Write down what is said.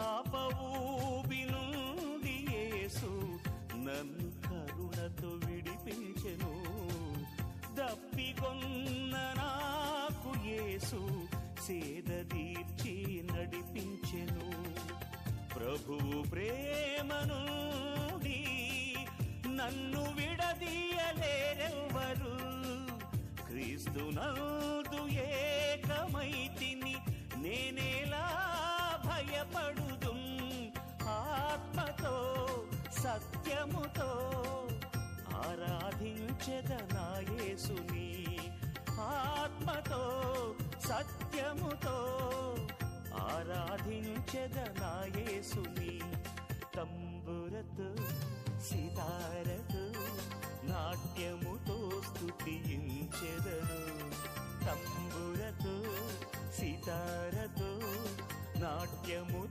పాప ఊబి నుండి యేసు నన్ను కరుణతో విడిపించెను. దప్పికొన్న నాకు యేసు సేద తీర్చి నడిపించెను. ప్రభువు ప్రేమ నుండి నన్ను విడదీయలేరెవ్వరు. క్రీస్తునందు ఏకమైతిని నేనేలా భయపడుదు. ఆత్మతో సత్యముతో ఆరాధించెదనా యేసుని. ఆత్మతో సత్యముతో ఆరాధించెదనా యేసుని. తంబురతో సితారతో నాట్యముతో స్తుతించెదను. తంబురతో సితారతో నాట్యముతో